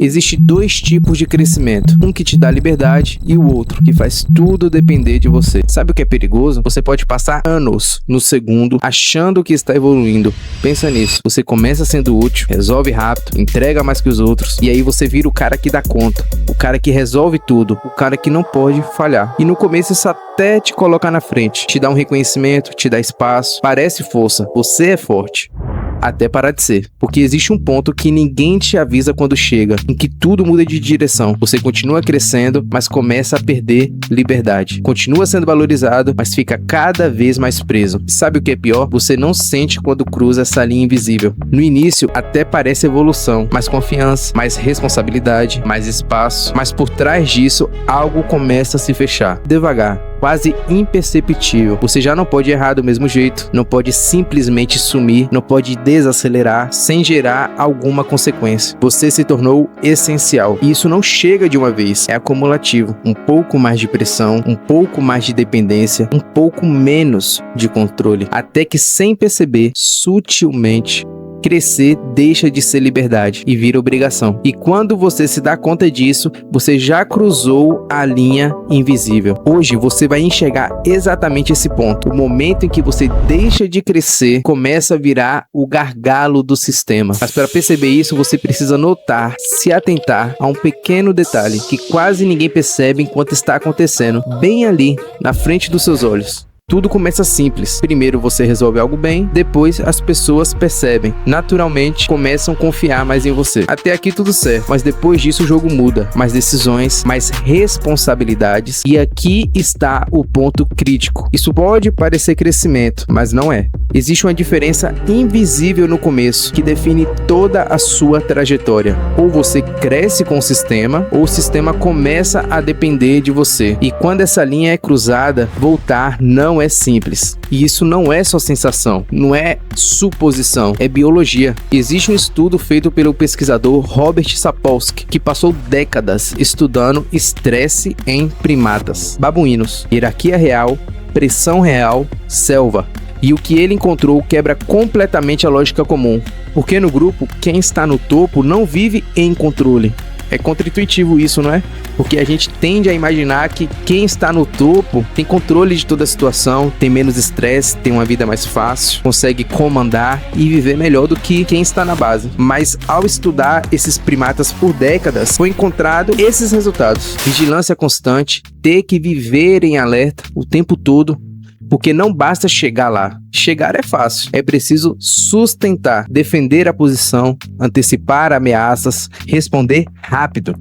Existem dois tipos de crescimento, um que te dá liberdade e o outro que faz tudo depender de você. Sabe o que é perigoso? Você pode passar anos no segundo achando que está evoluindo. Pensa nisso, você começa sendo útil, resolve rápido, entrega mais que os outros e aí você vira o cara que dá conta, o cara que resolve tudo, o cara que não pode falhar. E no começo isso até te coloca na frente, te dá um reconhecimento, te dá espaço, parece força, você é forte. Até parar de ser, porque existe um ponto que ninguém te avisa quando chega, em que tudo muda de direção. Você continua crescendo, mas começa a perder liberdade. Continua sendo valorizado, mas fica cada vez mais preso. E sabe o que é pior? Você não sente quando cruza essa linha invisível. No início, até parece evolução, mais confiança, mais responsabilidade, mais espaço, mas por trás disso, algo começa a se fechar. Devagar, quase imperceptível. Você já não pode errar do mesmo jeito, não pode simplesmente sumir, não pode desacelerar sem gerar alguma consequência. Você se tornou essencial. E isso não chega de uma vez, é acumulativo. Um pouco mais de pressão, um pouco mais de dependência, um pouco menos de controle. Até que, sem perceber, sutilmente, crescer deixa de ser liberdade e vira obrigação. E quando você se dá conta disso, você já cruzou a linha invisível. Hoje você vai enxergar exatamente esse ponto. O momento em que você deixa de crescer, começa a virar o gargalo do sistema. Mas para perceber isso, você precisa notar, se atentar a um pequeno detalhe que quase ninguém percebe enquanto está acontecendo, bem ali, na frente dos seus olhos. Tudo começa simples. Primeiro você resolve algo bem, depois as pessoas percebem. Naturalmente, começam a confiar mais em você. Até aqui tudo certo, mas depois disso o jogo muda. Mais decisões, mais responsabilidades. E aqui está o ponto crítico. Isso pode parecer crescimento, mas não é. Existe uma diferença invisível no começo, que define toda a sua trajetória. Ou você cresce com o sistema, ou o sistema começa a depender de você. E quando essa linha é cruzada, voltar não é simples. E isso não é só sensação, não é suposição, é biologia. Existe um estudo feito pelo pesquisador Robert Sapolsky, que passou décadas estudando estresse em primatas, babuínos, hierarquia real, pressão real, selva. E o que ele encontrou quebra completamente a lógica comum, porque no grupo, quem está no topo não vive em controle. É contra-intuitivo isso, não é? Porque a gente tende a imaginar que quem está no topo tem controle de toda a situação, tem menos estresse, tem uma vida mais fácil, consegue comandar e viver melhor do que quem está na base. Mas ao estudar esses primatas por décadas, foi encontrado esses resultados. Vigilância constante, ter que viver em alerta o tempo todo, porque não basta chegar lá. Chegar é fácil, é preciso sustentar, defender a posição, antecipar ameaças, responder rápido.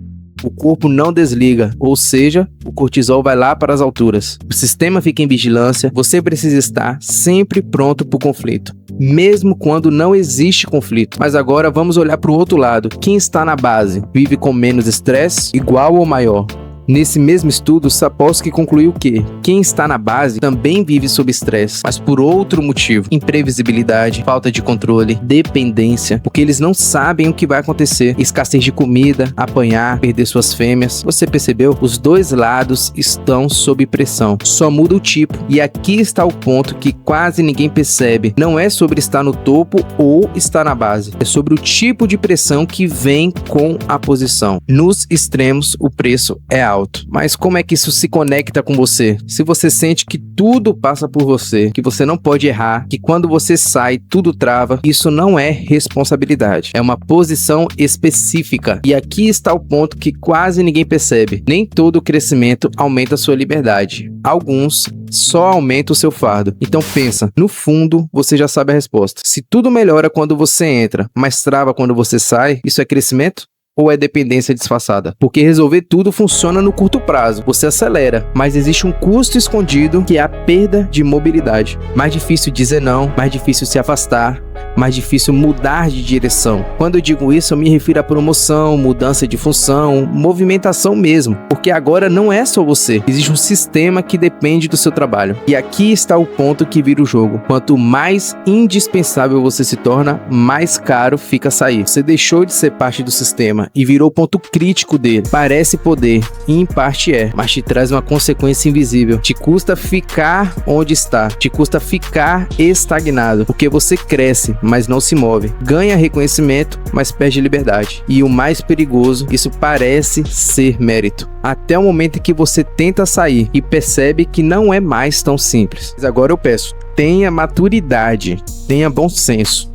O corpo não desliga, ou seja, o cortisol vai lá para as alturas. O sistema fica em vigilância, você precisa estar sempre pronto para o conflito, mesmo quando não existe conflito. Mas agora vamos olhar para o outro lado. Quem está na base vive com menos estresse, igual ou maior? Nesse mesmo estudo, Sapolsky concluiu que quem está na base também vive sob estresse, mas por outro motivo: imprevisibilidade, falta de controle, dependência, porque eles não sabem o que vai acontecer, escassez de comida, apanhar, perder suas fêmeas. Você percebeu? Os dois lados estão sob pressão, só muda o tipo. E aqui está o ponto que quase ninguém percebe: não é sobre estar no topo ou estar na base, é sobre o tipo de pressão que vem com a posição. Nos extremos, o preço é alto. Mas como é que isso se conecta com você? Se você sente que tudo passa por você, que você não pode errar, que quando você sai tudo trava, isso não é responsabilidade, é uma posição específica. E aqui está o ponto que quase ninguém percebe: nem todo crescimento aumenta a sua liberdade, alguns só aumentam o seu fardo. Então pensa, no fundo você já sabe a resposta. Se tudo melhora quando você entra, mas trava quando você sai, isso é crescimento? Ou é dependência disfarçada? Porque resolver tudo funciona no curto prazo, você acelera, mas existe um custo escondido que é a perda de mobilidade. Mais difícil dizer não, mais difícil se afastar, mais difícil mudar de direção. Quando eu digo isso, eu me refiro à promoção, mudança de função, movimentação mesmo, porque agora não é só você, existe um sistema que depende do seu trabalho. E aqui está o ponto que vira o jogo: quanto mais indispensável você se torna, mais caro fica sair. Você deixou de ser parte do sistema e virou o ponto crítico dele. Parece poder, e em parte é, mas te traz uma consequência invisível. Te custa ficar onde está, te custa ficar estagnado, porque você cresce cresce, mas não se move. Ganha reconhecimento, mas perde liberdade. E o mais perigoso, isso parece ser mérito. Até o momento em que você tenta sair e percebe que não é mais tão simples. Mas agora eu peço, tenha maturidade, tenha bom senso.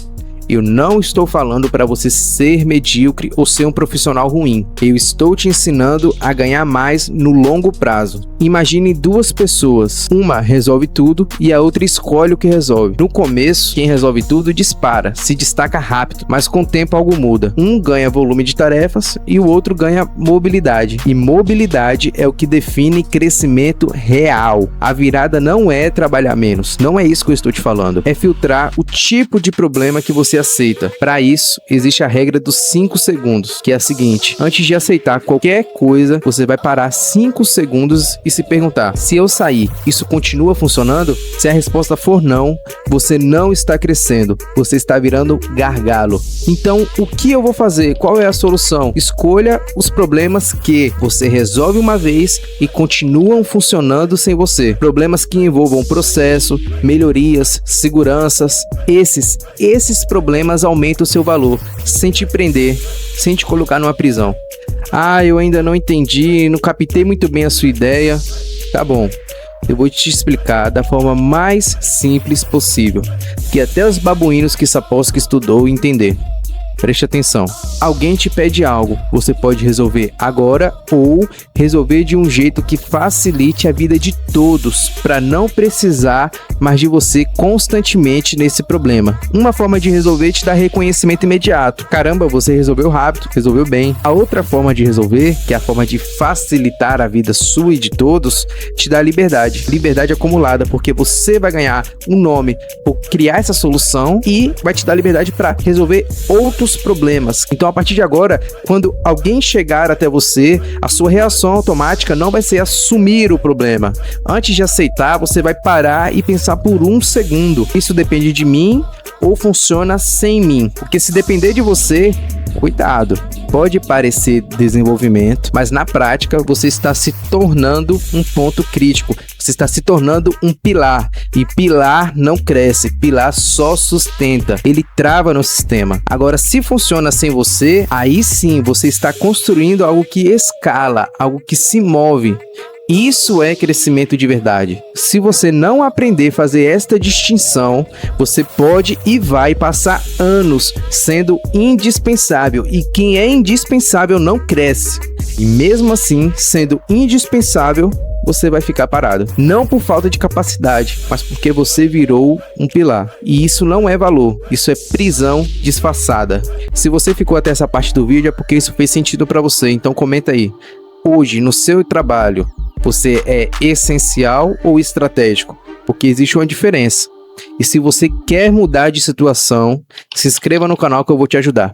Eu não estou falando para você ser medíocre ou ser um profissional ruim. Eu estou te ensinando a ganhar mais no longo prazo. Imagine duas pessoas. Uma resolve tudo e a outra escolhe o que resolve. No começo, quem resolve tudo dispara, se destaca rápido, mas com o tempo algo muda. Um ganha volume de tarefas e o outro ganha mobilidade. E mobilidade é o que define crescimento real. A virada não é trabalhar menos. Não é isso que eu estou te falando. É filtrar o tipo de problema que você aceita. Para isso, existe a regra dos 5 segundos, que é a seguinte: antes de aceitar qualquer coisa, você vai parar 5 segundos e se perguntar: se eu sair, isso continua funcionando? Se a resposta for não, você não está crescendo, você está virando gargalo. Então, o que eu vou fazer? Qual é a solução? Escolha os problemas que você resolve uma vez e continuam funcionando sem você. Problemas que envolvam processo, melhorias, seguranças. Esses problemas aumentam o seu valor, sem te prender, sem te colocar numa prisão. Ah, eu ainda não entendi, não captei muito bem a sua ideia. Tá bom, eu vou te explicar da forma mais simples possível, que até os babuínos que Sapolsky estudou entender. Preste atenção. Alguém te pede algo, você pode resolver agora ou resolver de um jeito que facilite a vida de todos, para não precisar mais de você constantemente nesse problema. Uma forma de resolver te dá reconhecimento imediato. Caramba, você resolveu rápido, resolveu bem. A outra forma de resolver, que é a forma de facilitar a vida sua e de todos, te dá liberdade. Liberdade acumulada, porque você vai ganhar um nome por criar essa solução e vai te dar liberdade para resolver outros problemas. Então, a partir de agora, quando alguém chegar até você, a sua reação automática não vai ser assumir o problema. Antes de aceitar, você vai parar e pensar por um segundo: isso depende de mim ou funciona sem mim? Porque se depender de você, cuidado, pode parecer desenvolvimento, mas na prática você está se tornando um ponto crítico, você está se tornando um pilar, e pilar não cresce, pilar só sustenta, ele trava no sistema. Agora, se funciona sem você, aí sim você está construindo algo que escala, algo que se move. Isso é crescimento de verdade. Se você não aprender a fazer esta distinção, você pode e vai passar anos sendo indispensável. E quem é indispensável não cresce. E mesmo assim, sendo indispensável, você vai ficar parado. Não por falta de capacidade, mas porque você virou um pilar. E isso não é valor, isso é prisão disfarçada. Se você ficou até essa parte do vídeo, é porque isso fez sentido para você. Então comenta aí. Hoje, no seu trabalho, você é essencial ou estratégico? Porque existe uma diferença. E se você quer mudar de situação, se inscreva no canal que eu vou te ajudar.